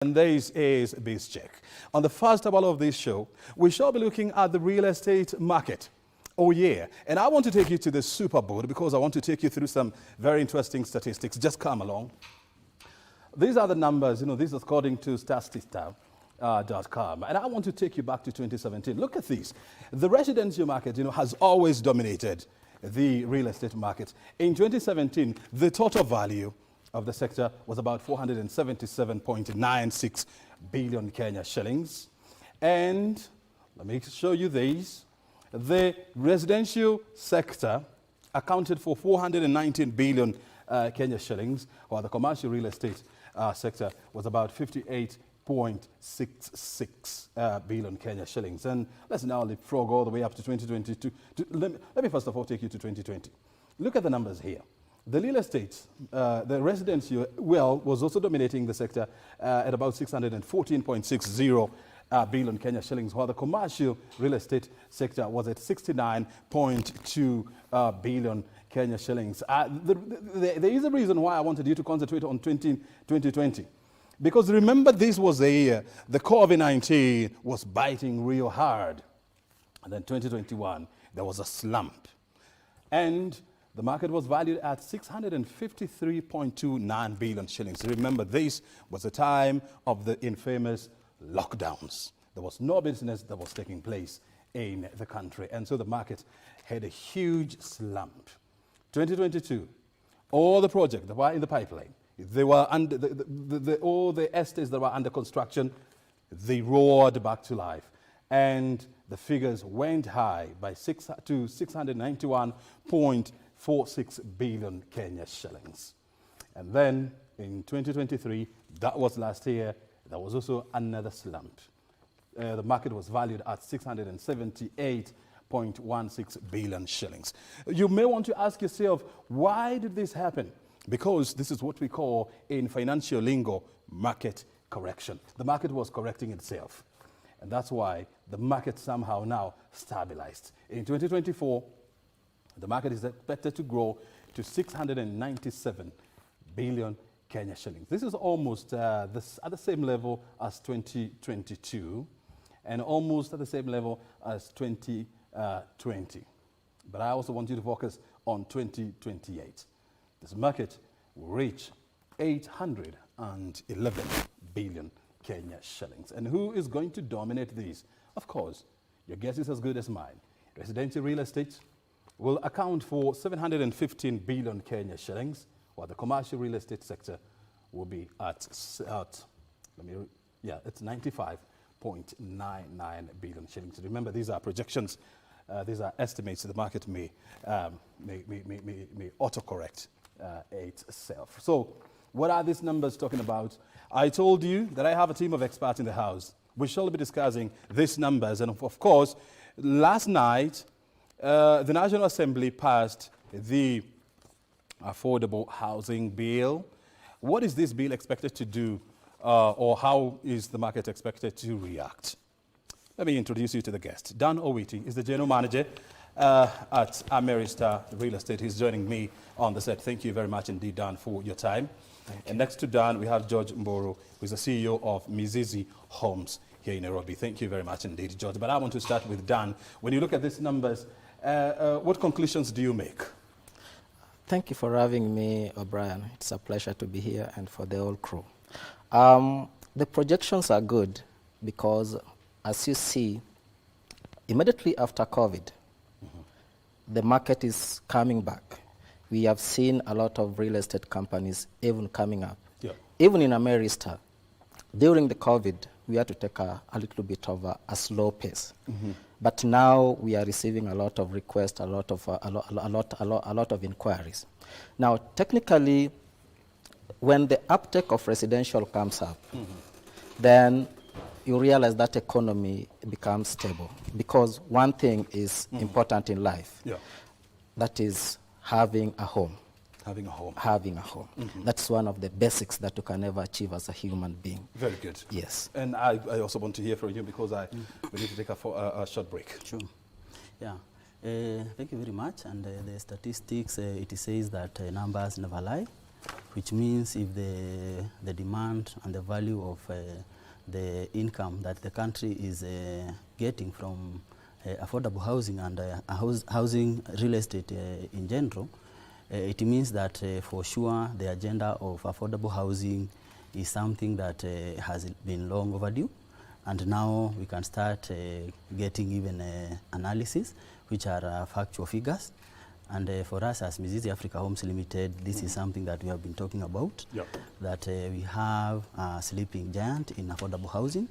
And this is Biz Check. On the first hour of this show, we shall be looking at the real estate market. Oh yeah, and I want to take you to the super board because I want to take you through some very interesting statistics. Just come along. These are the numbers, this is according to statista.com. And I want to take you back to 2017. Look at this. The residential market, has always dominated the real estate market. In 2017, the total value of the sector was about 477.96 billion Kenya shillings. And let me show you these. The residential sector accounted for 419 billion Kenya shillings, while the commercial real estate sector was about 58.66 billion Kenya shillings. And let's now leapfrog all the way up to 2022. Let me first of all take you to 2020. Look at the numbers here. The real estate, the residential, was also dominating the sector at about 614.60 billion Kenya shillings, while the commercial real estate sector was at 69.2 billion Kenya shillings. There is a reason why I wanted you to concentrate on 2020. Because remember, this was a year the COVID-19 was biting real hard. And then 2021, there was a slump. And the market was valued at 653.29 billion shillings. Remember, this was the time of the infamous lockdowns. There was no business that was taking place in the country. And so the market had a huge slump. 2022, all the projects that were in the pipeline, they were under all the estates that were under construction, they roared back to life. And the figures went high by 691.46 billion Kenya shillings. And then in 2023, that was last year, there was also another slump. The market was valued at 678.16 billion shillings. You may want to ask yourself, why did this happen? Because this is what we call in financial lingo market correction. The market was correcting itself. And that's why the market somehow now stabilized. In 2024, the market is expected to grow to 697 billion Kenya shillings. This is almost at the same level as 2022 and almost at the same level as 2020. But I also want you to focus on 2028. This market will reach 811 billion Kenya shillings. And who is going to dominate these? Of course, your guess is as good as mine. Residential real estate will account for 715 billion Kenya shillings, while the commercial real estate sector will be at it's 95.99 billion shillings. Remember, these are projections, these are estimates. The market may autocorrect itself. So, what are these numbers talking about? I told you that I have a team of experts in the house. We shall be discussing these numbers, and of course, last night, the National Assembly passed the Affordable Housing Bill. What is this bill expected to do, or how is the market expected to react? Let me introduce you to the guest. Dan Owiti is the General Manager at Ameristar Real Estate. He's joining me on the set. Thank you very much indeed, Dan, for your time. And next to Dan, we have George Mburu, who is the CEO of Mizizi Homes here in Nairobi. Thank you very much indeed, George. But I want to start with Dan. When you look at these numbers, what conclusions do you make? Thank you for having me, O'Brien. It's a pleasure to be here and for the whole crew. The projections are good because, as you see, immediately after COVID, the market is coming back. We have seen a lot of real estate companies even coming up. Yeah. Even in Ameristar, during the COVID, we had to take a little bit of a slow pace. But now we are receiving a lot of requests, a lot of inquiries. Now, technically, when the uptake of residential comes up, then you realize that economy becomes stable. Because one thing is important in life, that is having a home. Having a home. Having a home. That's one of the basics that you can ever achieve as a human being. Very good. Yes. And I also want to hear from you because we need to take a short break. Sure. Yeah. Thank you very much. And the statistics, it says that numbers never lie. which means if the demand and the value of the income that the country is getting from affordable housing and housing real estate in general, it means that for sure the agenda of affordable housing is something that has been long overdue, and now we can start getting even analysis which are factual figures. And for us as Mizizi Africa Homes Limited, this is something that we have been talking about, that we have a sleeping giant in affordable housing,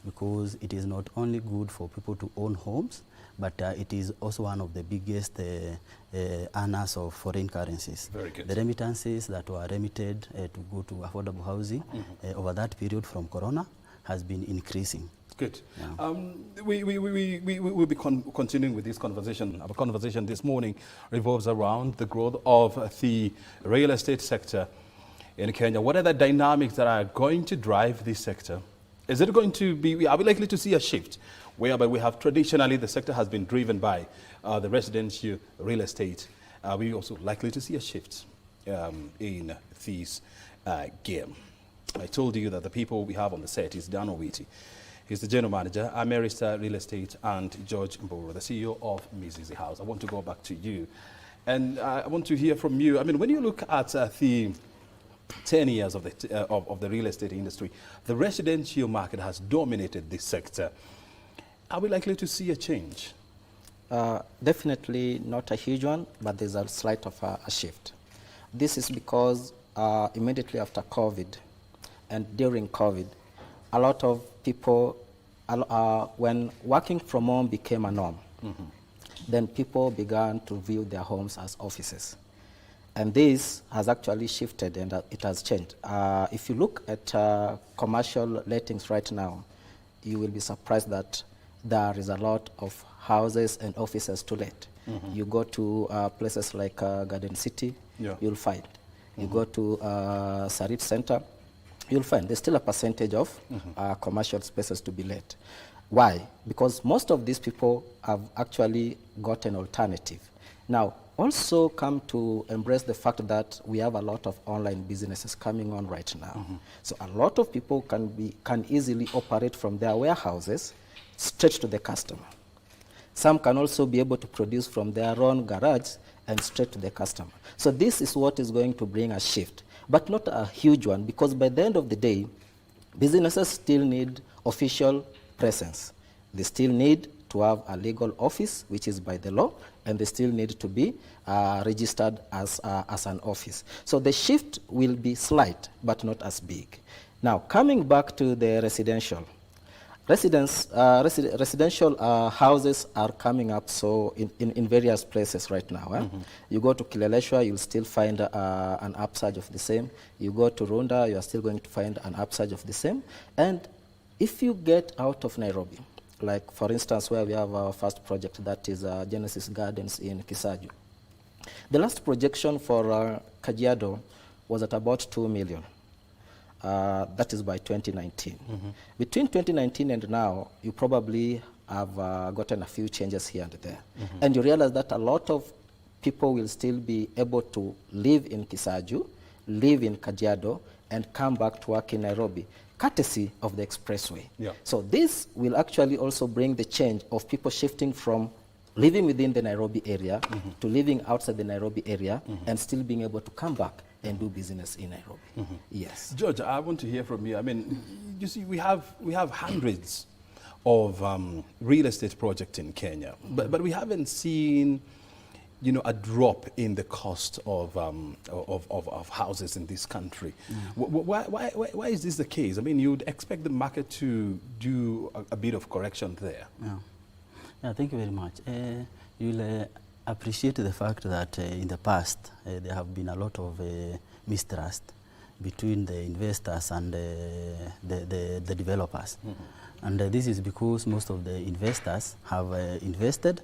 because it is not only good for people to own homes, but it is also one of the biggest earners of foreign currencies. Very good. The remittances that were remitted to go to affordable housing over that period from Corona has been increasing. Good. Yeah. We will be continuing with this conversation. Our conversation this morning revolves around the growth of the real estate sector in Kenya. What are the dynamics that are going to drive this sector? Is it going to be, are we likely to see a shift whereby we have traditionally the sector has been driven by the residential real estate? Are we also likely to see a shift in this game? I told you that the people we have on the set is Dan Owiti. He's the general manager, Ameristar Real Estate, and George Mburu, the CEO of Mizizi House. I want to go back to you. And I want to hear from you. I mean, when you look at the 10 years of the real estate industry, the residential market has dominated this sector. Are we likely to see a change? Definitely not a huge one, but there's a slight of a shift. This is because immediately after COVID and during COVID, a lot of people, when working from home became a norm, then people began to view their homes as offices. And this has actually shifted, and it has changed. If you look at commercial lettings right now, you will be surprised that there is a lot of houses and offices to let. You go to places like Garden City, you'll find. You go to Sarit Center, you'll find there's still a percentage of commercial spaces to be let. Why? Because most of these people have actually got an alternative. Now, also come to embrace the fact that we have a lot of online businesses coming on right now. So a lot of people can easily operate from their warehouses straight to the customer. Some can also be able to produce from their own garage and straight to the customer. So this is what is going to bring a shift, but not a huge one, because by the end of the day, businesses still need official presence. They still need to have a legal office, which is by the law, and they still need to be registered as an office. So the shift will be slight, but not as big. Now, coming back to the residential. Residential houses are coming up in various places right now. You go to Kileleshwa, you'll still find an upsurge of the same. You go to Runda, you are still going to find an upsurge of the same. And if you get out of Nairobi, like for instance where we have our first project, that is Genesis Gardens in Kisaju. The last projection for Kajiado was at about 2 million. That is by 2019. Between 2019 and now, you probably have gotten a few changes here and there. And you realize that a lot of people will still be able to live in Kisaju, live in Kajiado, and come back to work in Nairobi, courtesy of the expressway. So this will actually also bring the change of people shifting from living within the Nairobi area to living outside the Nairobi area and still being able to come back and do business in Nairobi. Yes. George, I want to hear from you. I mean, you see, we have hundreds of real estate projects in Kenya, but we haven't seen, you know, a drop in the cost of houses in this country. Why is this the case? I mean, you'd expect the market to do a bit of correction there. Yeah, thank you very much. You'll appreciate the fact that in the past there have been a lot of mistrust between the investors and the developers. And this is because most of the investors have invested,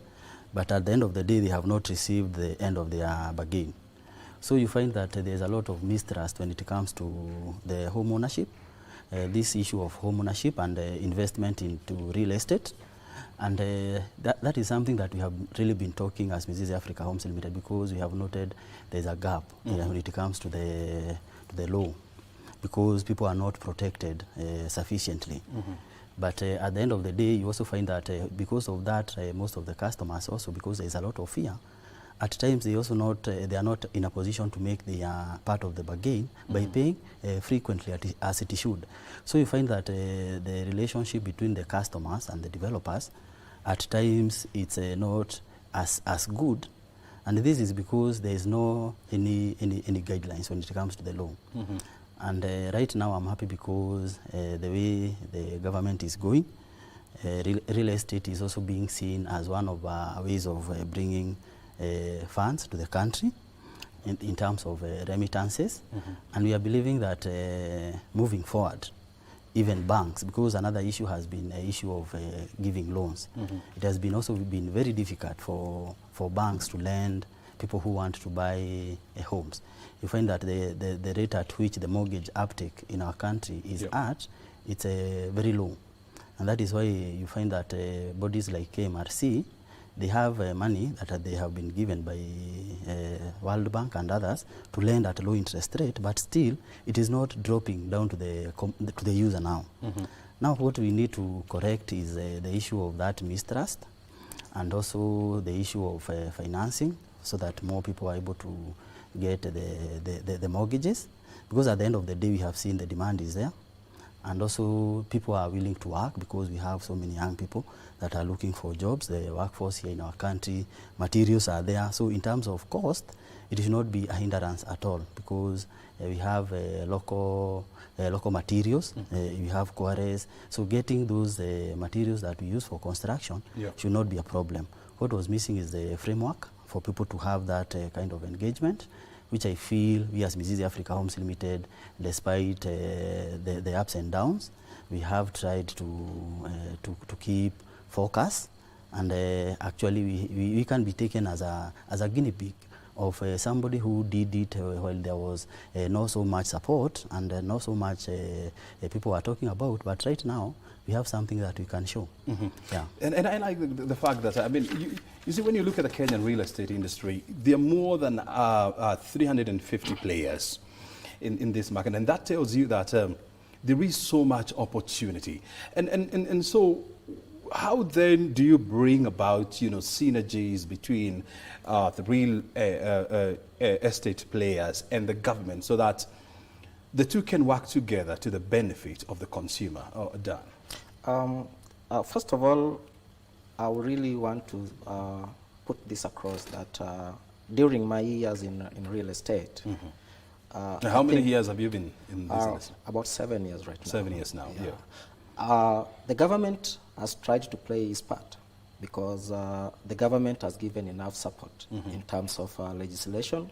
but at the end of the day they have not received the end of their bargain. So you find that there's a lot of mistrust when it comes to the home ownership, this issue of home ownership and investment into real estate. And that is something that we have really been talking as Mizizi Africa Homes Limited, because we have noted there's a gap when it comes to the law, because people are not protected sufficiently. But at the end of the day, you also find that because of that, most of the customers also, because there's a lot of fear, at times they also they are not in a position to make the part of the bargain by paying frequently as it should. So you find that the relationship between the customers and the developers, at times it's not as good, and this is because there is no any guidelines when it comes to the law. And right now I'm happy because the way the government is going, real estate is also being seen as one of ways of bringing funds to the country in terms of remittances. And we are believing that moving forward, even banks, because another issue has been an issue of giving loans. It has been also been very difficult for banks to lend people who want to buy homes. You find that the rate at which the mortgage uptake in our country is it's very low. And that is why you find that bodies like KMRC, they have money that they have been given by World Bank and others to lend at a low interest rate, but still it is not dropping down to the user now. Now what we need to correct is the issue of that mistrust, and also the issue of financing, so that more people are able to get the mortgages, because at the end of the day we have seen the demand is there, and also people are willing to work, because we have so many young people that are looking for jobs. The workforce here in our country, materials are there. So in terms of cost, it should not be a hindrance at all, because we have local materials, we have quarries. So getting those materials that we use for construction should not be a problem. What was missing is the framework for people to have that kind of engagement, which I feel we as Mizizi Africa Homes Limited, despite the ups and downs, we have tried to keep focus, and actually we can be taken as a guinea pig of somebody who did it while there was not so much support and not so much people were talking about, but right now we have something that we can show. Yeah. And I like the fact that, I mean, you see, when you look at the Kenyan real estate industry, there are more than 350 players in this market, and that tells you that there is so much opportunity. And so how then do you bring about, synergies between the real estate players and the government, so that the two can work together to the benefit of the consumer? Dan? First of all, I really want to put this across that during my years in real estate. How many years have you been in business? About 7 years right now. 7 years now, The government has tried to play its part, because the government has given enough support in terms of legislation,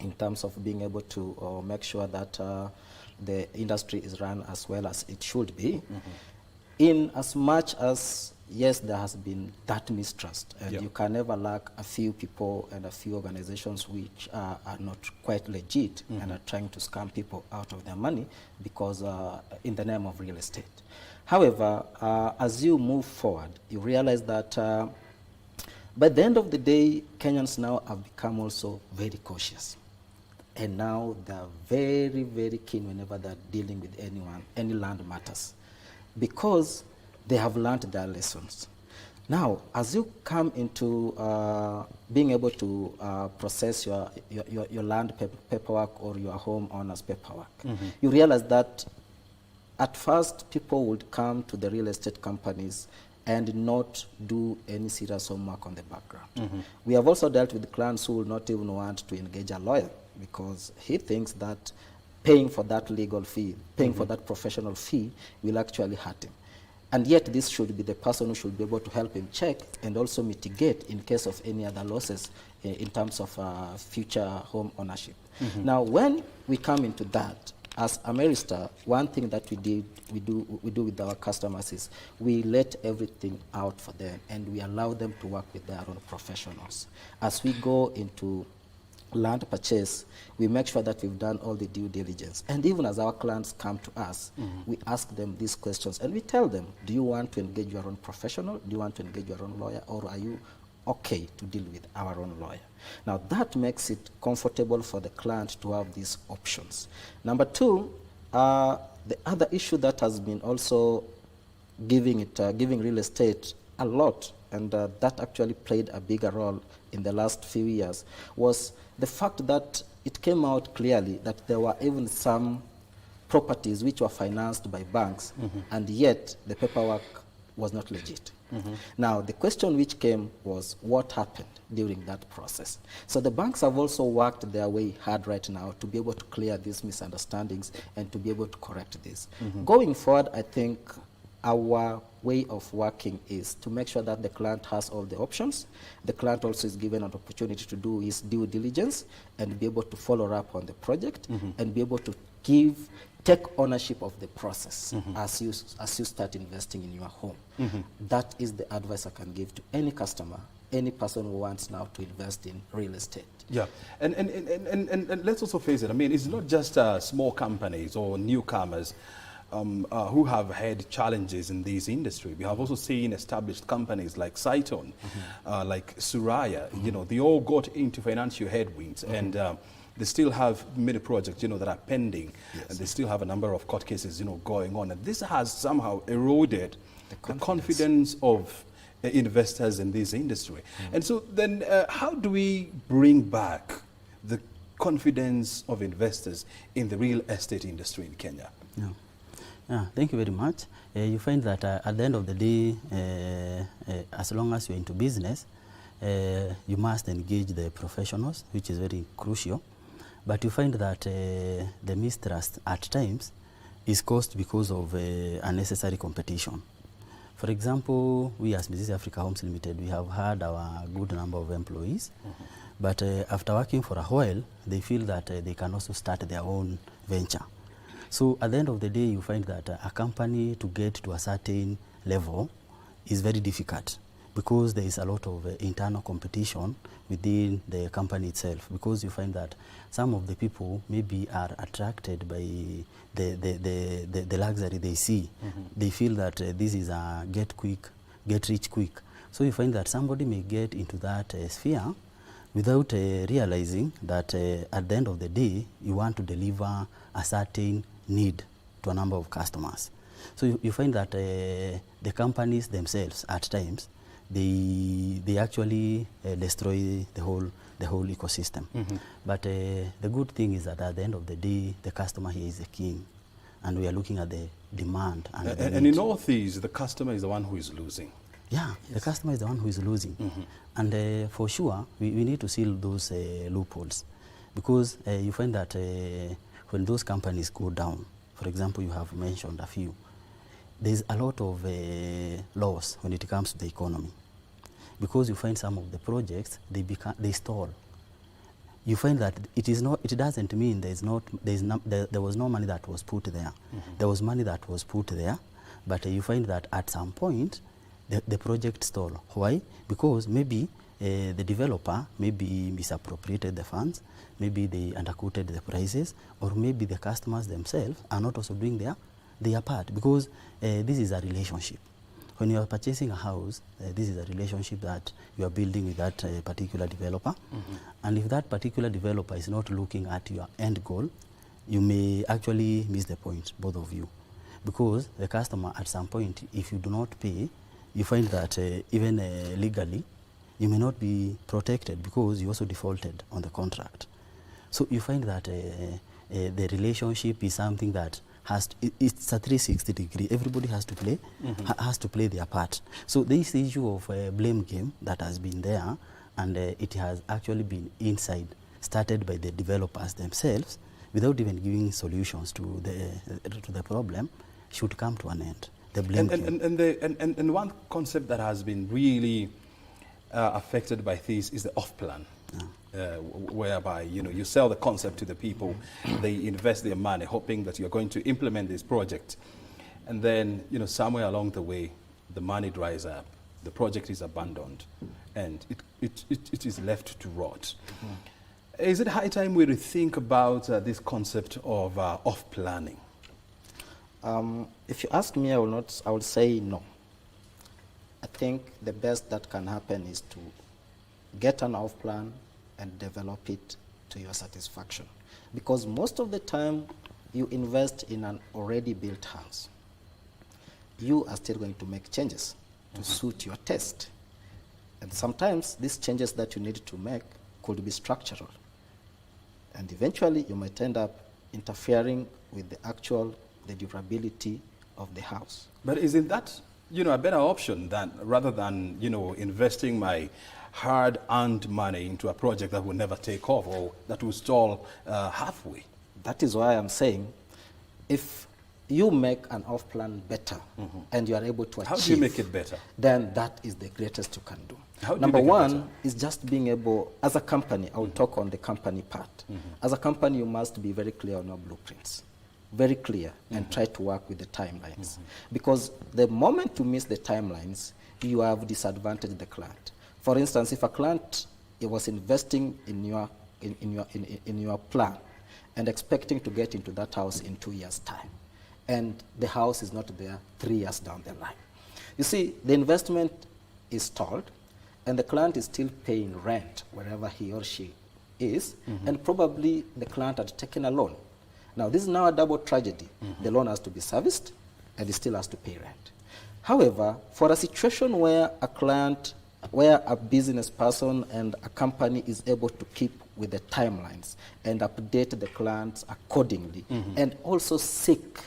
in terms of being able to make sure that the industry is run as well as it should be. In as much as, yes, there has been that mistrust, and you can never lack a few people and a few organizations which are not quite legit and are trying to scam people out of their money, because in the name of real estate. However, as you move forward, you realize that by the end of the day, Kenyans now have become also very cautious. And now they're very, very keen whenever they're dealing with anyone, any land matters, because they have learned their lessons. Now, as you come into being able to process your land paperwork or your home owner's paperwork, you realize that at first people would come to the real estate companies and not do any serious homework on the background. We have also dealt with clients who will not even want to engage a lawyer, because he thinks that paying for that legal fee, paying for that professional fee will actually hurt him. And yet this should be the person who should be able to help him check and also mitigate in case of any other losses in terms of future home ownership. Now, when we come into that, as Ameristar, one thing that we do with our customers is we let everything out for them, and we allow them to work with their own professionals. As we go into land purchase, we make sure that we've done all the due diligence. And even as our clients come to us, we ask them these questions and we tell them, do you want to engage your own professional? Do you want to engage your own lawyer? Or are you okay to deal with our own lawyer? Now that makes it comfortable for the client to have these options. Number two, the other issue that has been also giving real estate a lot, and that actually played a bigger role in the last few years, was the fact that it came out clearly that there were even some properties which were financed by banks, and yet the paperwork was not legit. Now, the question which came was what happened during that process. So the banks have also worked their way hard right now to be able to clear these misunderstandings and to be able to correct this. Going forward, I think our way of working is to make sure that the client has all the options. The client also is given an opportunity to do his due diligence and be able to follow up on the project and be able to take ownership of the process as you start investing in your home. That is the advice I can give to any customer, any person who wants now to invest in real estate. Yeah, and let's also face it. I mean, it's not just small companies or newcomers who have had challenges in this industry. We have also seen established companies like Saiton, like Suraya. You know, they all got into financial headwinds, and they still have many projects, you know, that are pending, and they still have a number of court cases, you know, going on. And this has somehow eroded the confidence of investors in this industry. And so then how do we bring back the confidence of investors in the real estate industry in Kenya? Yeah, thank you very much. You find that at the end of the day, as long as you're into business, you must engage the professionals, which is very crucial. But you find that the mistrust at times is caused because of unnecessary competition. For example, we as Mizizi Africa Homes Limited, we have had our good number of employees, but after working for a while, they feel that they can also start their own venture. So at the end of the day, you find that a company to get to a certain level is very difficult because there is a lot of internal competition within the company itself, because you find that some of the people maybe are attracted by the luxury they see. They feel that this is a get rich quick. So you find that somebody may get into that sphere without realizing that at the end of the day, you want to deliver a certain need to a number of customers. So you find that the companies themselves at times, they actually destroy the whole ecosystem. But the good thing is that at the end of the day, the customer here is the king, and we are looking at the demand. And in all these, the customer is the one who is losing. Yeah, the customer is the one who is losing. And for sure, we need to seal those loopholes, because you find that when those companies go down, for example, you have mentioned a few, there's a lot of loss when it comes to the economy, because you find some of the projects, they stall. You find that it doesn't mean there was no money that was put there. There was money that was put there, but you find that at some point the project stall. Why? Because maybe the developer maybe misappropriated the funds, maybe they underquoted the prices, or maybe the customers themselves are not also doing their part, because this is a relationship. When you are purchasing a house, this is a relationship that you are building with that particular developer. And if that particular developer is not looking at your end goal, you may actually miss the point, both of you. Because the customer, at some point, if you do not pay, you find that even legally, you may not be protected because you also defaulted on the contract. So you find that the relationship is something that it's a 360 degree. Everybody has to play, has to play their part. So this issue of blame game that has been there, and it has actually been started by the developers themselves, without even giving solutions to the problem, should come to an end. The blame game. And one concept that has been really affected by this is the off-plan. Whereby you sell the concept to the people, they invest their money hoping that you're going to implement this project, and then somewhere along the way the money dries up, the project is abandoned, and it is left to rot. Is it high time we rethink about this concept of off-planning? If you ask me, I will say no. I think the best that can happen is to get an off-plan and develop it to your satisfaction. Because most of the time, you invest in an already built house. You are still going to make changes to suit your taste. And sometimes these changes that you need to make could be structural. And eventually you might end up interfering with the durability of the house. But isn't that, a better option rather than, investing my hard-earned money into a project that will never take off or that will stall halfway? That is why I'm saying, if you make an off-plan better and you are able to achieve... How do you make it better? Then that is the greatest you can do. Number one is just being able, as a company, I will talk on the company part. As a company, you must be very clear on your blueprints. Very clear, and try to work with the timelines. Because the moment you miss the timelines, you have disadvantaged the client. For instance, if a client was investing in your plan and expecting to get into that house in 2 years' time, and the house is not there 3 years down the line. You see, the investment is stalled, and the client is still paying rent wherever he or she is, and probably the client had taken a loan. Now, this is now a double tragedy. The loan has to be serviced, and he still has to pay rent. However, for a situation where a business person and a company is able to keep with the timelines and update the clients accordingly, and also seek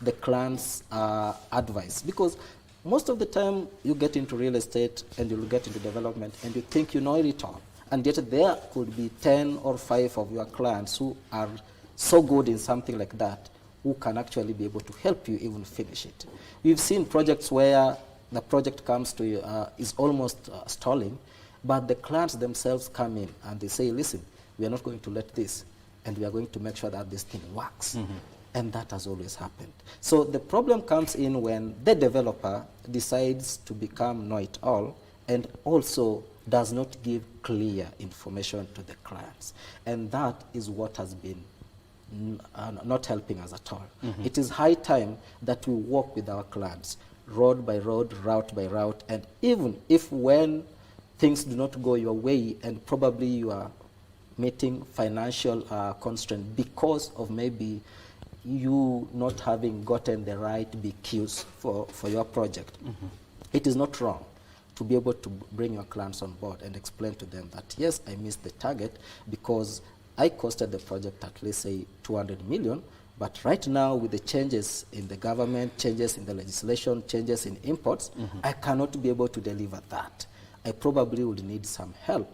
the client's advice. Because most of the time you get into real estate and you'll get into development and you think you know it all. And yet there could be 10 or 5 of your clients who are so good in something like that, who can actually be able to help you even finish it. We've seen projects where the project comes to you, is almost stalling, but the clients themselves come in and they say, listen, we are not going to let this, and we are going to make sure that this thing works. And that has always happened. So the problem comes in when the developer decides to become know-it-all and also does not give clear information to the clients. And that is what has been not helping us at all. It is high time that we work with our clients, road by road, route by route, and even if when things do not go your way and probably you are meeting financial constraint because of maybe you not having gotten the right BQs for your project, it is not wrong to be able to bring your clients on board and explain to them that, yes, I missed the target because I costed the project at least, say, 200 million, but right now with the changes in the government, changes in the legislation, changes in imports, I cannot be able to deliver that. I probably would need some help.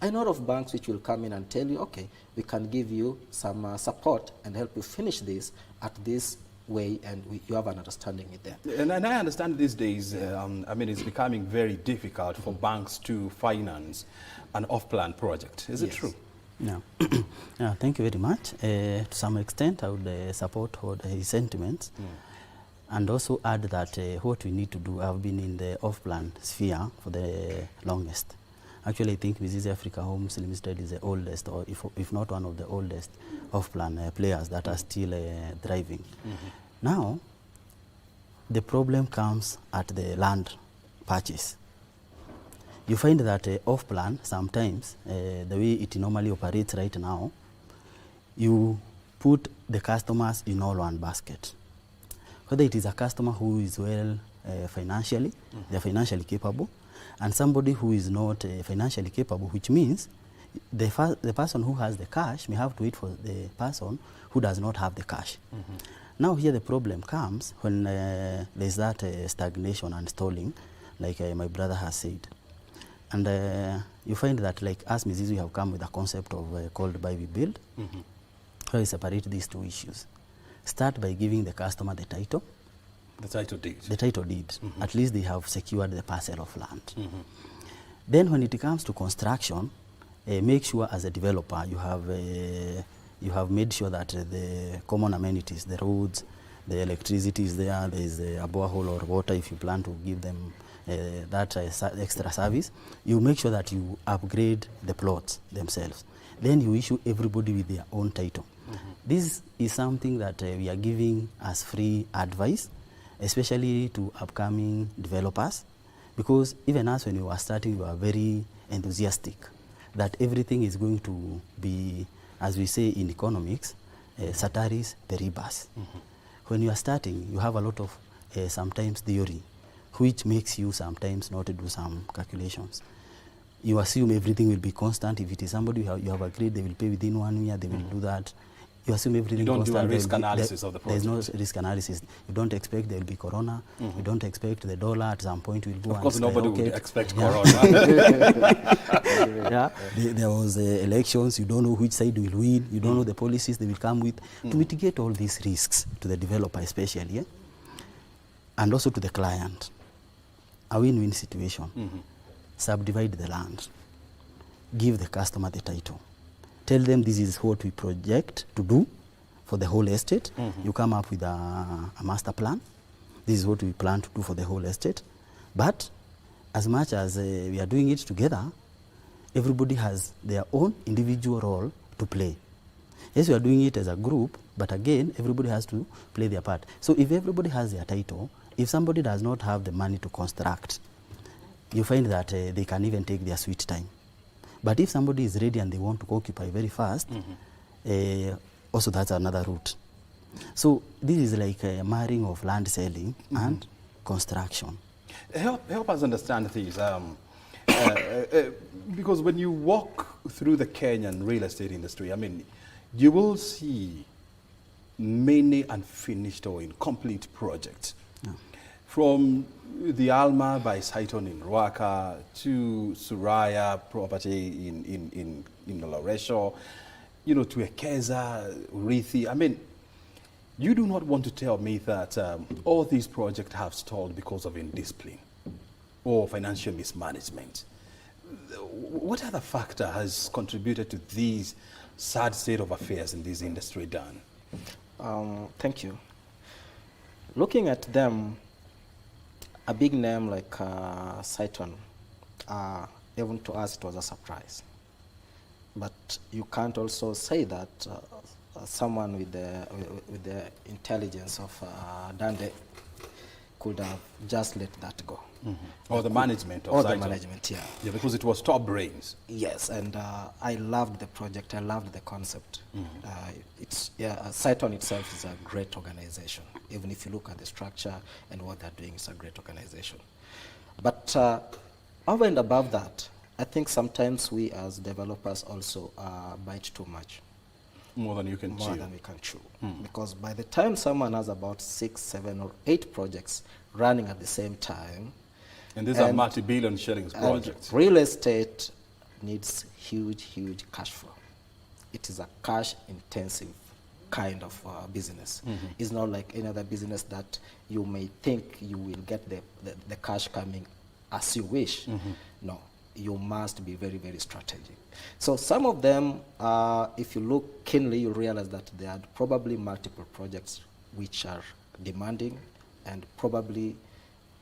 I know of banks which will come in and tell you, okay, we can give you some support and help you finish this at this way, and you have an understanding with them. And I understand these days, it's becoming very difficult for banks to finance an off-plan project. Is it true? No. Yeah, thank you very much. To some extent, I would support his sentiments and also add that what we need to do, I've been in the off-plan sphere for the longest. Actually, I think Mizizi Africa Homes Limited is the oldest, or if not one of the oldest off-plan players that are still thriving. Now, the problem comes at the land purchase. You find that off-plan, sometimes, the way it normally operates right now, you put the customers in all one basket. Whether it is a customer who is well financially, they are financially capable, and somebody who is not financially capable, which means the person who has the cash may have to wait for the person who does not have the cash. Now here the problem comes when there is that stagnation and stalling, like my brother has said. And you find that, like as Mizizi, we have come with a concept of called buy we build, where we separate these two issues. Start by giving the customer the title. The title deed. The title deed. At least they have secured the parcel of land. Then when it comes to construction, make sure as a developer you have made sure that the common amenities, the roads, the electricity is there, there is a borehole or water if you plan to give them that extra service. You make sure that you upgrade the plots themselves. then you issue everybody with their own title. This is something that we are giving as free advice, especially to upcoming developers, because even us, when we were starting, we were very enthusiastic that everything is going to be, as we say in economics, ceteris paribus. When you are starting, you have a lot of sometimes theory, which makes you sometimes not to do some calculations. You assume everything will be constant. If it is somebody you have agreed, they will pay within 1 year, they will do that. You assume everything You don't constant. do a risk analysis of the project. There's no risk analysis. You don't expect there will be corona. You don't expect the dollar at some point will go. Of course, nobody would expect corona. There was elections. You don't know which side will win. You don't know the policies they will come with. To mitigate all these risks to the developer especially, and also to the client, a win-win situation. Subdivide the land. Give the customer the title. Tell them this is what we project to do for the whole estate. You come up with a master plan. This is what we plan to do for the whole estate. But as much as we are doing it together, everybody has their own individual role to play. Yes, we are doing it as a group, but again, everybody has to play their part. So if everybody has their title, if somebody does not have the money to construct, you find that they can even take their sweet time. But if somebody is ready and they want to occupy very fast, also that's another route. So this is like a marrying of land selling and construction. Help us understand this. Because when you walk through the Kenyan real estate industry, I mean, you will see many unfinished or incomplete projects. From the Alma by Saiton in Ruaka to Suraya property in Loresho, to Ekeza, Urithi. I mean, you do not want to tell me that all these projects have stalled because of indiscipline or financial mismanagement. What other factor has contributed to these sad state of affairs in this industry, Dan? Thank you. Looking at them, a big name like Saiton, even to us it was a surprise. But you can't also say that someone with the intelligence of Dande could have just let that go. Or the management of Or Saiton. the management, yeah. Yeah, because it was top brains. Yes, and I loved the project. I loved the concept. Saiton itself is a great organization. Even if you look at the structure and what they're doing, it's a great organization. But over and above that, I think sometimes we as developers also bite too much. More than you can chew. More than we can chew. Because by the time someone has about 6, 7, or 8 projects running at the same time, and these are multi-billion shillings projects. Real estate needs huge, huge cash flow. It is a cash-intensive kind of business. It's not like any other business that you may think you will get the cash coming as you wish. No, you must be very, very strategic. So some of them, if you look keenly, you realize that there are probably multiple projects which are demanding, and probably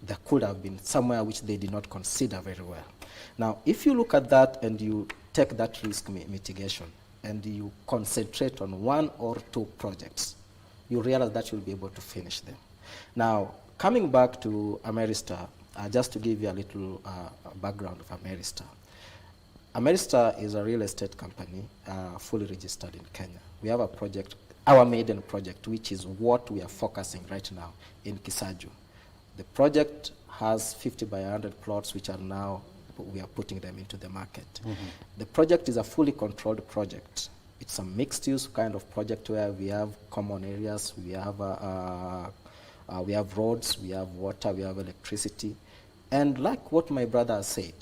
there could have been somewhere which they did not consider very well. Now, if you look at that and you take that risk mitigation and you concentrate on 1 or 2 projects, you realize that you'll be able to finish them. Now, coming back to Ameristar, just to give you a little background of Ameristar. Ameristar is a real estate company fully registered in Kenya. We have a project, our maiden project, which is what we are focusing right now in Kisaju. The project has 50 by 100 plots, which are now, we are putting them into the market. The project is a fully controlled project. It's a mixed-use kind of project where we have common areas, we have roads, we have water, we have electricity. And like what my brother has said,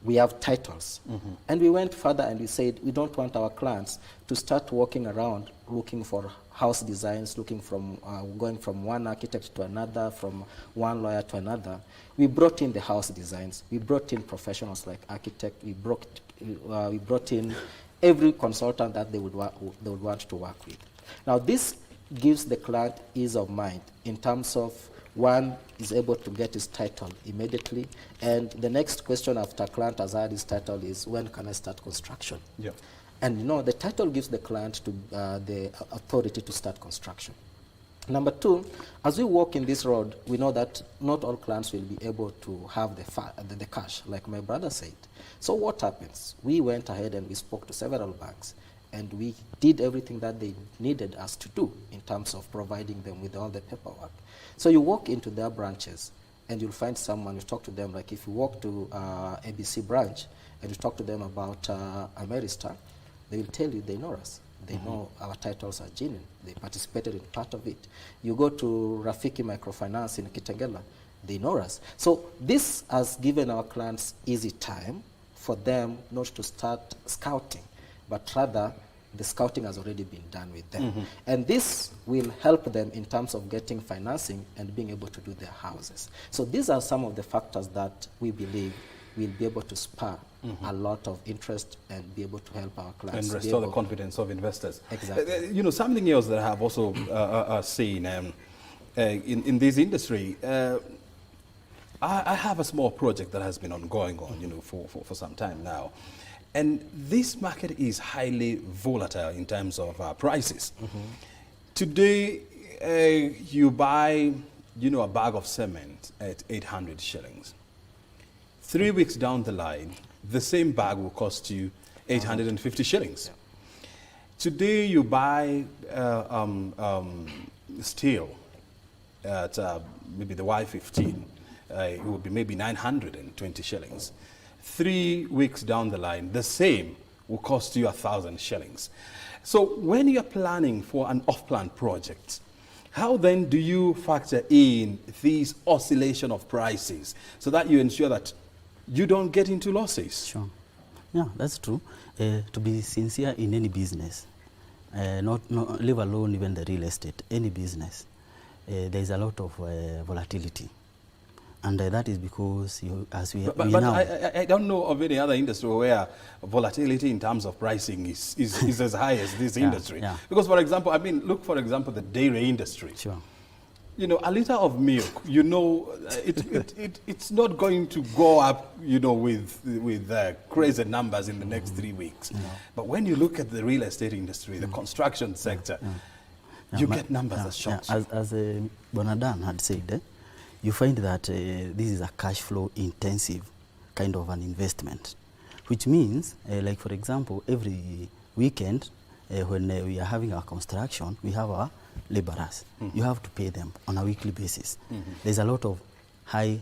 we have titles. And we went further and we said, we don't want our clients to start walking around looking for house designs, looking from, going from one architect to another, from one lawyer to another. We brought in the house designs. We brought in professionals like architect. We brought in every consultant that they would want to work with. Now this gives the client ease of mind in terms of one is able to get his title immediately, and the next question after client has had his title is, when can I start construction? Yeah. And the title gives the client to the authority to start construction. Number two, as we walk in this road, we know that not all clients will be able to have the cash, like my brother said. So what happens? We went ahead and we spoke to several banks, and we did everything that they needed us to do in terms of providing them with all the paperwork. So you walk into their branches, and you'll find someone, you talk to them, like if you walk to ABC branch, and you talk to them about Ameristar, they will tell you they know us. They know our titles are genuine. They participated in part of it. You go to Rafiki Microfinance in Kitengela, they know us. So this has given our clients easy time for them not to start scouting, but rather the scouting has already been done with them. And this will help them in terms of getting financing and being able to do their houses. So these are some of the factors that we believe will be able to spur a lot of interest and be able to help our clients. And restore the confidence of investors. Exactly. Something else that I have also seen in this industry, I have a small project that has been ongoing for some time now. And this market is highly volatile in terms of prices. Today, you buy, a bag of cement at 800 shillings. 3 weeks down the line, the same bag will cost you 850 shillings. Today, you buy steel at maybe the Y15. It would be maybe 920 shillings. 3 weeks down the line, the same will cost you 1,000 shillings. So when you're planning for an off-plan project, how then do you factor in these oscillation of prices so that you ensure that you don't get into losses? Sure. Yeah, that's true. To be sincere in any business, not leave alone even the real estate, any business, there is a lot of volatility. And that is because, I don't know of any other industry where volatility in terms of pricing is as high as this industry. Yeah. Because, for example, look, for example, the dairy industry. Sure. A liter of milk, it's not going to go up, with crazy numbers in the next 3 weeks. But when you look at the real estate industry, the construction sector, you get numbers that shock. As Bonadan had said, you find that this is a cash flow intensive kind of an investment, which means, like for example, every weekend when we are having our construction, we have our laborers. You have to pay them on a weekly basis. There's a lot of high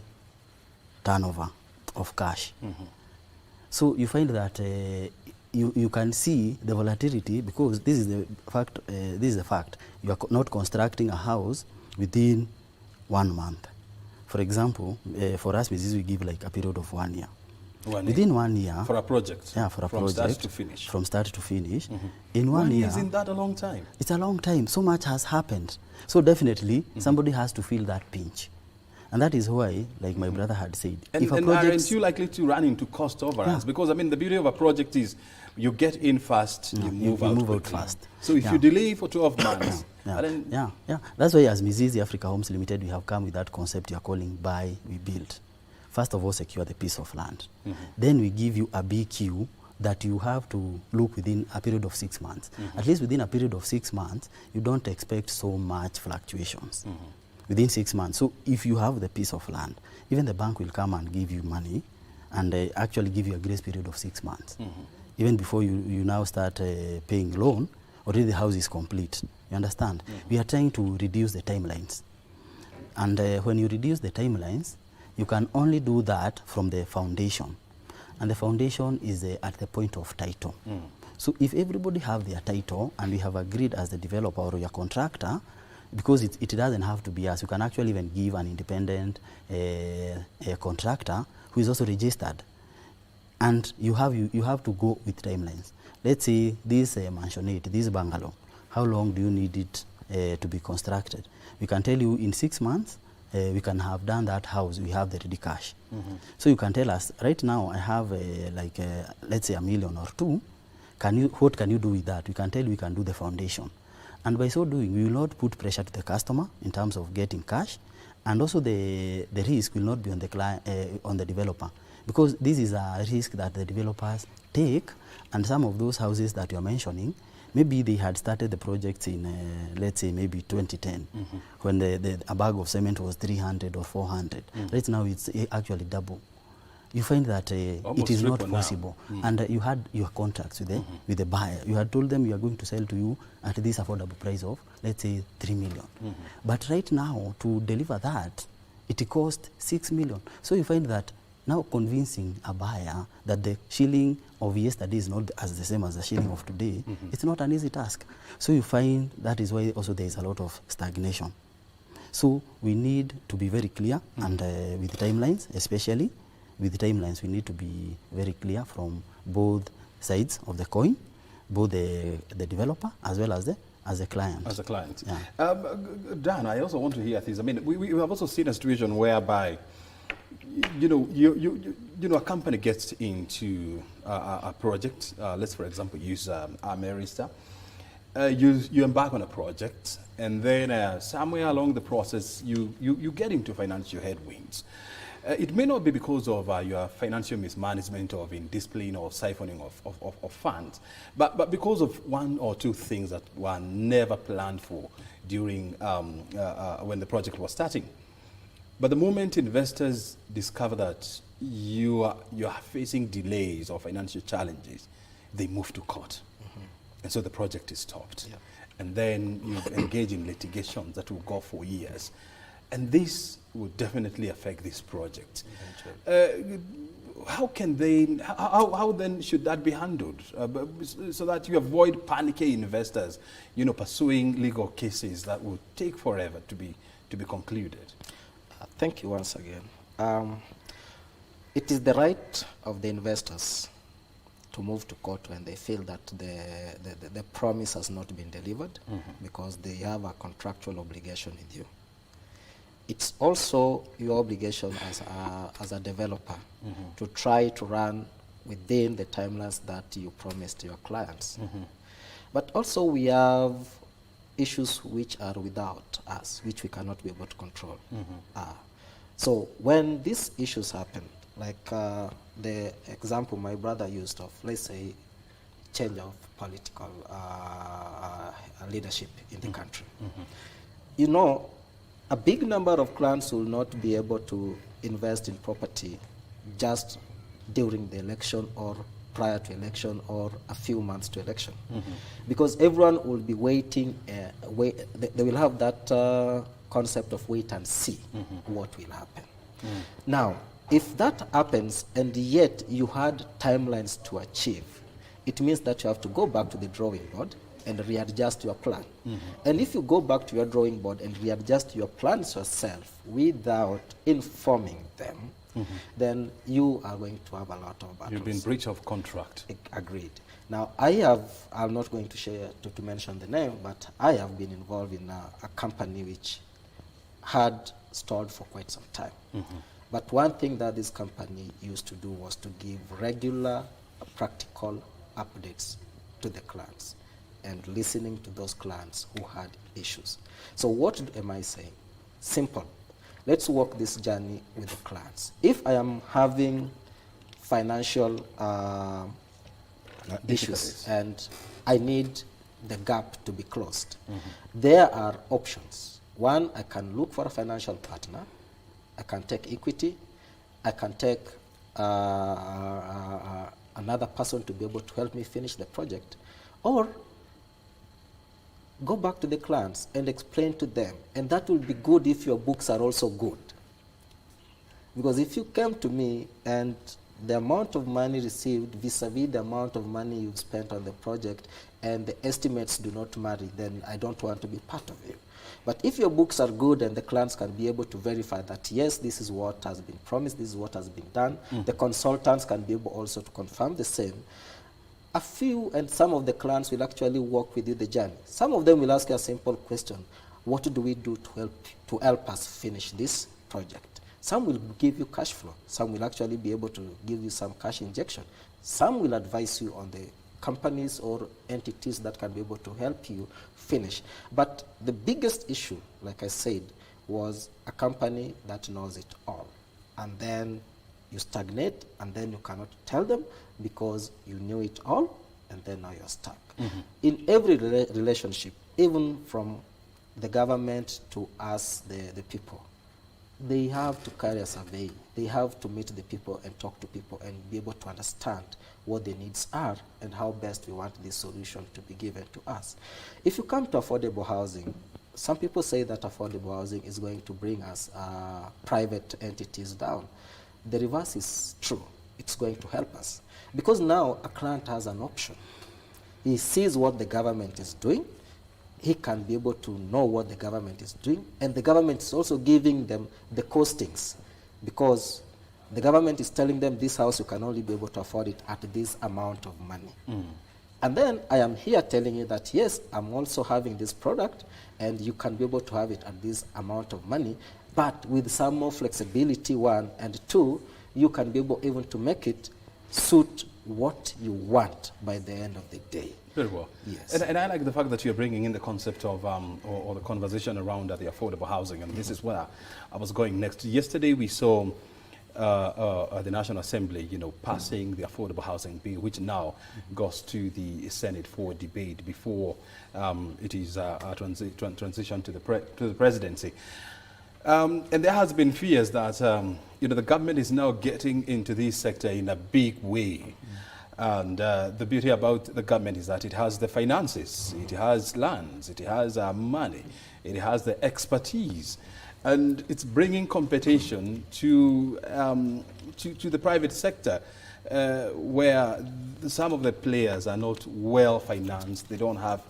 turnover of cash. So you find that you can see the volatility because this is the fact. This is the fact. You are not constructing a house within 1 month. For example, for us, Mizizi, we give like a period of 1 year. Within 1 year. For a project? Yeah, for a project. From start to finish? From start to finish. In 1 year. Isn't that a long time? It's a long time. So much has happened. So definitely, somebody has to feel that pinch. And that is why, like my brother had said, if a project... aren't you likely to run into cost overruns? Because, the beauty of a project is you get in fast, you move out fast. So if you delay for 12 months... That's why as Mizizi Africa Homes Limited, we have come with that concept you are calling buy, we build. First of all, secure the piece of land. Then we give you a BQ that you have to look within a period of 6 months. At least within a period of 6 months, you don't expect so much fluctuations. Within 6 months. So if you have the piece of land, even the bank will come and give you money and actually give you a grace period of 6 months. Even before you now start paying loan, already the house is complete. You understand? We are trying to reduce the timelines. And when you reduce the timelines, you can only do that from the foundation. And the foundation is at the point of title. So if everybody have their title and we have agreed as the developer or your contractor, because it doesn't have to be us, you can actually even give an independent contractor who is also registered. And you have to go with timelines. Let's say this mansionette, this bungalow, how long do you need it to be constructed? We can tell you in 6 months, we can have done that house, we have the ready cash. So you can tell us, right now I have let's say $1 million or 2, what can you do with that? We can tell you we can do the foundation. And by so doing, we will not put pressure to the customer in terms of getting cash, and also the risk will not be on the client, on the developer, because this is a risk that the developers take, and some of those houses that you're mentioning, maybe they had started the projects in, let's say, maybe 2010, when a bag of cement was 300 or 400. Right now, it's actually double. You find that it is not possible. And you had your contracts with the buyer. You had told them you are going to sell to you at this affordable price of, let's say, 3 million. But right now, to deliver that, it cost 6 million. So you find that now convincing a buyer that the shilling of yesterday is not as the same as the shilling of today, it's not an easy task. So you find that is why also there is a lot of stagnation. So we need to be very clear, and with timelines, especially with timelines, we need to be very clear from both sides of the coin, both the developer as well as the client. As a client. Yeah. Dan, I also want to hear things. I mean, we have also seen a situation whereby, a company gets into a project. Let's, for example, use Ameristar. You embark on a project, and then somewhere along the process, you get into financial headwinds. It may not be because of your financial mismanagement or indiscipline or siphoning of funds, but because of one or two things that were never planned for during when the project was starting. But the moment investors discover that you are facing delays or financial challenges, they move to court. And so the project is stopped. Yeah. And then you engage in litigations that will go for years. And this will definitely affect this project. How then should that be handled so that you avoid panicking investors, pursuing legal cases that will take forever to be concluded? Thank you once again. It is the right of the investors to move to court when they feel that the promise has not been delivered, because they have a contractual obligation with you. It's also your obligation as a developer to try to run within the timelines that you promised your clients. But also we have issues which are without us, which we cannot be able to control. So when these issues happen, like the example my brother used of, let's say, change of political leadership in the country. A big number of clients will not be able to invest in property just during the election or prior to election or a few months to election. Because everyone will be waiting, they will have that concept of wait and see what will happen. Now, if that happens and yet you had timelines to achieve, it means that you have to go back to the drawing board and readjust your plan. And if you go back to your drawing board and readjust your plans yourself without informing them, then you are going to have a lot of battles. You've been breach of contract. Agreed. Now, I'm not going to share, to mention the name, but I have been involved in a company which had stalled for quite some time. But one thing that this company used to do was to give regular, practical updates to the clients and listening to those clients who had issues. So what am I saying? Simple. Let's walk this journey with the clients. If I am having financial issues and I need the gap to be closed, there are options. One, I can look for a financial partner. I can take equity. I can take another person to be able to help me finish the project. Or go back to the clients and explain to them. And that will be good if your books are also good. Because if you came to me and the amount of money received vis-a-vis the amount of money you've spent on the project and the estimates do not marry, then I don't want to be part of you. But if your books are good and the clients can be able to verify that, yes, this is what has been promised, this is what has been done, the consultants can be able also to confirm the same. A few and some of the clients will actually walk with you the journey. Some of them will ask you a simple question: what do we do to help us finish this project? Some will give you cash flow. Some will actually be able to give you some cash injection. Some will advise you on the companies or entities that can be able to help you finish. But the biggest issue, like I said, was a company that knows it all. And then you stagnate, and then you cannot tell them because you knew it all, and then now you're stuck. In every relationship, even from the government to us, the people, they have to carry a survey. They have to meet the people and talk to people and be able to understand what their needs are and how best we want this solution to be given to us. If you come to affordable housing, some people say that affordable housing is going to bring us private entities down. The reverse is true. It's going to help us. Because now a client has an option. He sees what the government is doing. He can be able to know what the government is doing. And the government is also giving them the costings, because the government is telling them this house, you can only be able to afford it at this amount of money. And then I am here telling you that, yes, I'm also having this product, and you can be able to have it at this amount of money, but with some more flexibility, one, and two, you can be able even to make it suit what you want by the end of the day. Very well. Yes. And I like the fact that you're bringing in the concept of, or the conversation around the affordable housing, and this is where I was going next. Yesterday we saw the National Assembly, passing the affordable housing bill, which now goes to the Senate for debate before it is transition to the presidency. And there has been fears that the government is now getting into this sector in a big way. And the beauty about the government is that it has the finances, it has lands, it has money, it has the expertise, and it's bringing competition to the private sector, where some of the players are not well financed. They don't have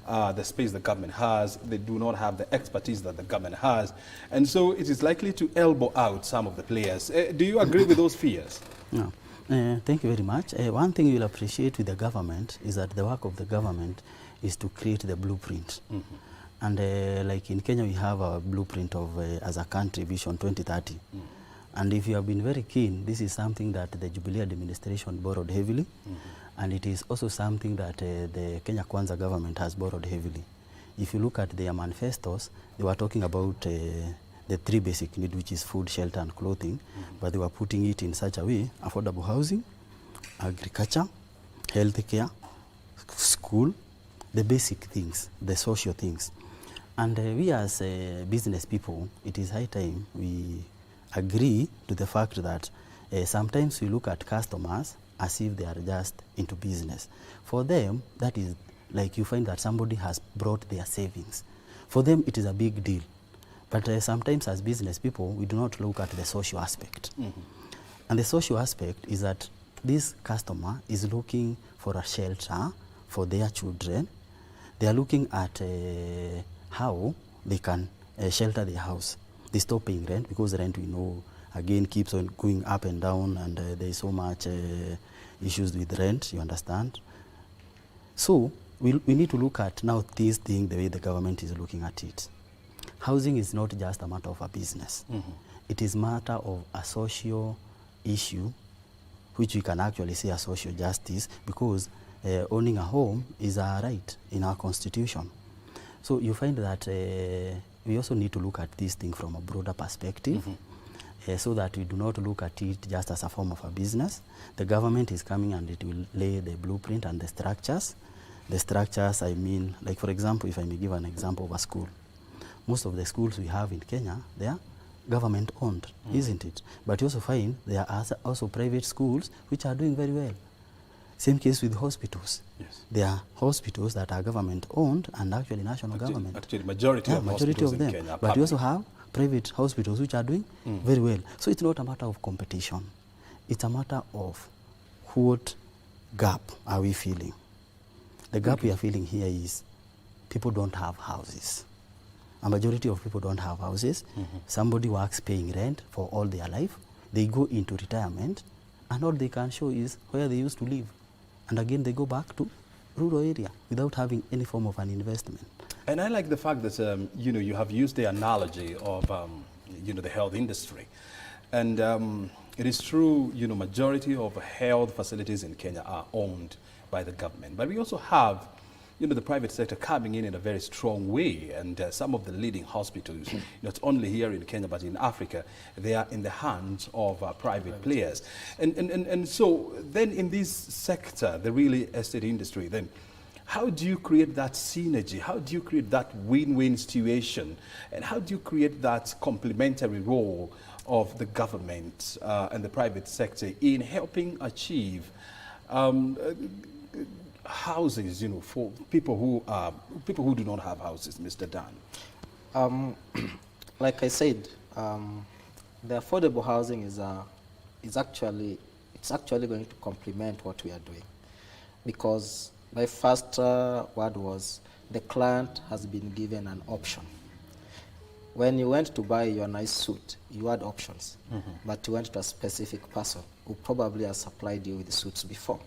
the space the government has. They do not have the expertise that the government has, and so it is likely to elbow out some of the players. Do you agree with those fears? No. Thank you very much. One thing you'll appreciate with the government is that the work of the government is to create the blueprint. And like in Kenya, we have a blueprint of, as a country, Vision 2030. And if you have been very keen, this is something that the Jubilee administration borrowed heavily. And it is also something that the Kenya Kwanza government has borrowed heavily. If you look at their manifestos, they were talking about the three basic needs, which is food, shelter, and clothing, but they were putting it in such a way: affordable housing, agriculture, healthcare, school, the basic things, the social things. And we as business people, it is high time we agree to the fact that sometimes we look at customers as if they are just into business. For them, that is like you find that somebody has brought their savings. For them, it is a big deal. But sometimes as business people, we do not look at the social aspect. And the social aspect is that this customer is looking for a shelter for their children. They are looking at how they can shelter their house. They stop paying rent, because rent, we know, again, keeps on going up and down, and there is so much issues with rent, you understand. So we need to look at now this thing the way the government is looking at it. Housing is not just a matter of a business. It is a matter of a social issue, which we can actually say a social justice, because owning a home is a right in our constitution. So you find that we also need to look at this thing from a broader perspective, so that we do not look at it just as a form of a business. The government is coming and it will lay the blueprint and the structures. The structures, I mean, like for example, if I may give an example of a school. Most of the schools we have in Kenya, they are government owned, isn't it? But you also find there are also private schools which are doing very well. Same case with hospitals. Yes. There are hospitals that are government owned and actually national government. Actually, majority of hospitals in Kenya. But you also have private hospitals which are doing very well. So it's not a matter of competition. It's a matter of what gap are we feeling. The gap we are feeling here is people don't have houses. A majority of people don't have houses. Somebody works paying rent for all their life. They go into retirement, and all they can show is where they used to live. And again, they go back to rural area without having any form of an investment. And I like the fact that you have used the analogy of the health industry, and it is true. Majority of health facilities in Kenya are owned by the government, but we also have the private sector coming in a very strong way, and some of the leading hospitals, not only here in Kenya but in Africa, they are in the hands of private players. And so then in this sector, the real estate industry, then how do you create that synergy? How do you create that win-win situation? And how do you create that complementary role of the government and the private sector in helping achieve houses, for people who do not have houses, Mr. Dan? Like I said, the affordable housing is actually going to complement what we are doing, because my first word was the client has been given an option. When you went to buy your nice suit, you had options, but you went to a specific person who probably has supplied you with the suits before.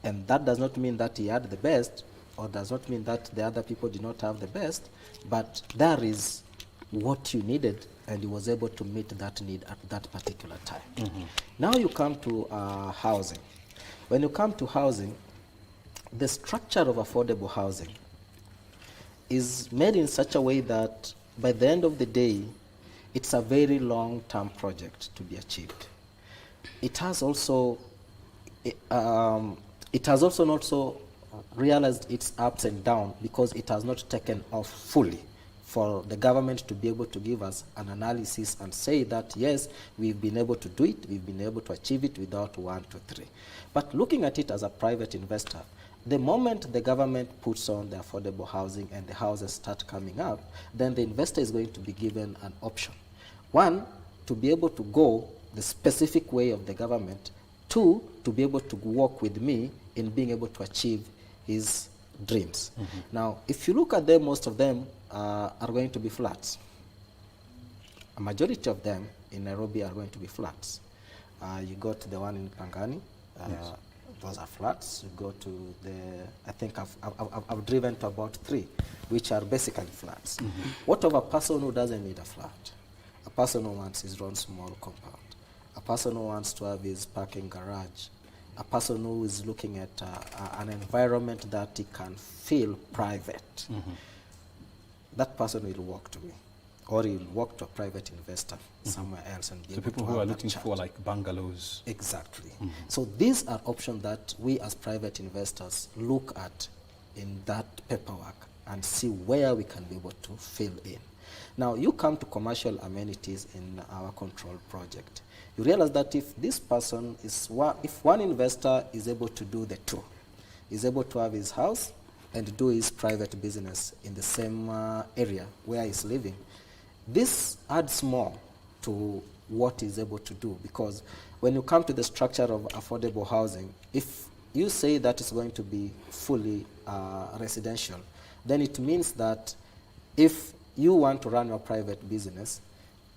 And that does not mean that he had the best, or does not mean that the other people did not have the best, but there is what you needed, and he was able to meet that need at that particular time. Now you come to housing. When you come to housing, the structure of affordable housing is made in such a way that by the end of the day, it's a very long-term project to be achieved. It has also not so realized its ups and downs, because it has not taken off fully for the government to be able to give us an analysis and say that, yes, we've been able to do it, we've been able to achieve it without 1, 2, 3. But looking at it as a private investor, the moment the government puts on the affordable housing and the houses start coming up, then the investor is going to be given an option. One, to be able to go the specific way of the government. Two, to be able to work with me in being able to achieve his dreams. Now, if you look at them, most of them are going to be flats. A majority of them in Nairobi are going to be flats. You go to the one in Pangani, yes. Those are flats. You go to I think I've driven to about 3, which are basically flats. What of a person who doesn't need a flat? A person who wants his own small compound. A person who wants to have his parking garage. A person who is looking at an environment that he can feel private. That person will walk to me, or he'll walk to a private investor somewhere else and be able people to who have are that looking chat. for like bungalows. Exactly. So these are options that we as private investors look at in that paperwork and see where we can be able to fill in. Now, you come to commercial amenities in our control project. You realize that if this person is, if one investor is able to do the two, is able to have his house and do his private business in the same area where he's living, this adds more to what he's able to do, because when you come to the structure of affordable housing, if you say that it's going to be fully residential, then it means that if you want to run your private business,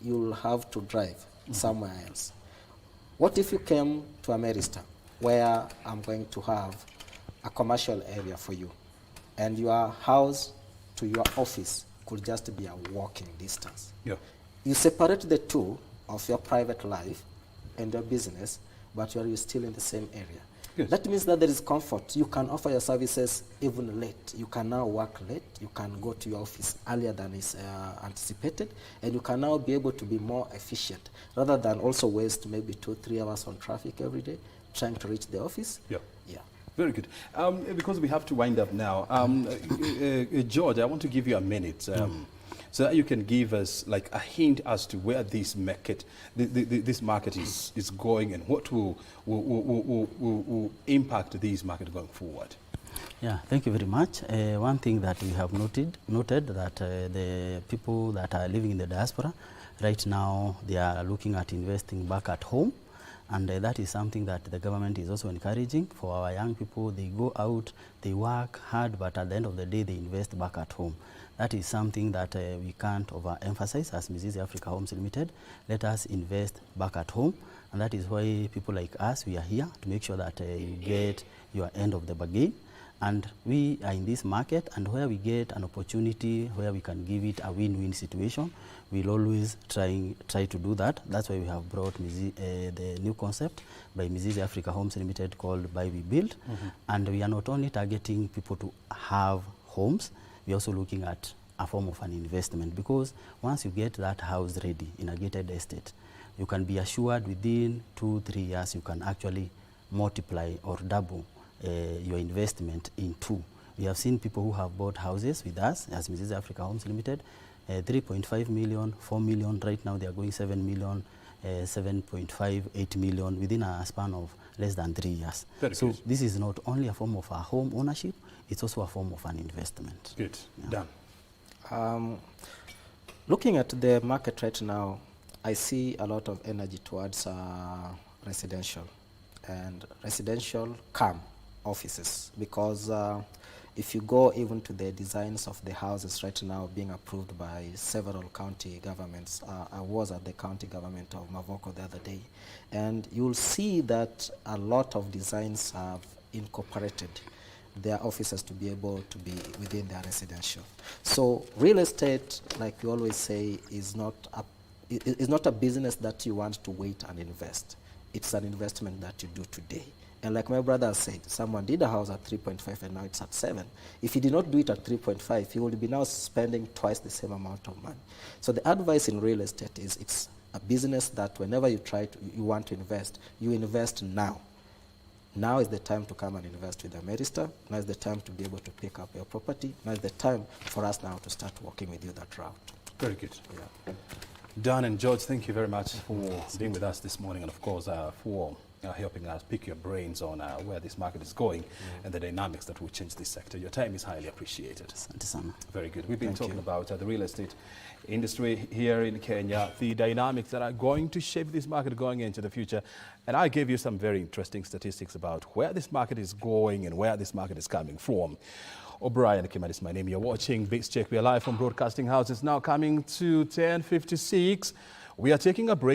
you'll have to drive somewhere else. What if you came to Ameristar, where I'm going to have a commercial area for you, and your house to your office could just be a walking distance? Yeah. You separate the two of your private life and your business, but you are still in the same area. Yes. That means that there is comfort. You can offer your services even late. You can now work late. You can go to your office earlier than is anticipated, and you can now be able to be more efficient, rather than also waste maybe 2-3 hours on traffic every day trying to reach the office. Yeah. Yeah. Very good. Because we have to wind up now, George, I want to give you a minute so that you can give us like a hint as to where this market, this market is going, and what will impact this market going forward. Yeah, thank you very much. One thing that we have noted that the people that are living in the diaspora right now, they are looking at investing back at home. And that is something that the government is also encouraging for our young people. They go out, they work hard, but at the end of the day, they invest back at home. That is something that we can't overemphasize as Mizizi Africa Homes Limited. Let us invest back at home. And that is why people like us, we are here to make sure that you get your end of the bargain. And we are in this market, and where we get an opportunity, where we can give it a win-win situation, we'll always try to do that. That's why we have brought the new concept by Mizizi Africa Homes Limited called Buy We Build. And we are not only targeting people to have homes, we're also looking at a form of an investment, because once you get that house ready in a gated estate, you can be assured within 2-3 years you can actually multiply or double your investment in 2. We have seen people who have bought houses with us as Mizizi Africa Homes Limited, 3.5 million, 4 million, right now they are going 7 million, 7.5, 8 million within a span of less than 3 years. Very so good. This is not only a form of a home ownership, it's also a form of an investment. Good. Yeah. Done. Looking at the market right now, I see a lot of energy towards residential, and residential come offices, because if you go even to the designs of the houses right now being approved by several county governments, I was at the county government of Mavoko the other day, and you'll see that a lot of designs have incorporated their offices to be able to be within their residential. So real estate, like we always say, is not a business that you want to wait and invest. It's an investment that you do today. And like my brother said, someone did a house at 3.5 and now it's at 7. If he did not do it at 3.5, he would be now spending twice the same amount of money. So the advice in real estate is it's a business that whenever you want to invest, you invest now. Now is the time to come and invest with Ameristar. Now is the time to be able to pick up your property. Now is the time for us now to start working with you that route. Very good. Yeah. Dan and George, thank you very much for being with us this morning, and of course for helping us pick your brains on where this market is going and the dynamics that will change this sector. Your time is highly appreciated. Very good. We've been talking about the real estate industry here in Kenya, the dynamics that are going to shape this market going into the future. And I gave you some very interesting statistics about where this market is going and where this market is coming from. O'Brien Kimani is my name. You're watching Biz Check. We are live from Broadcasting House. It's now coming to 10:56. We are taking a break.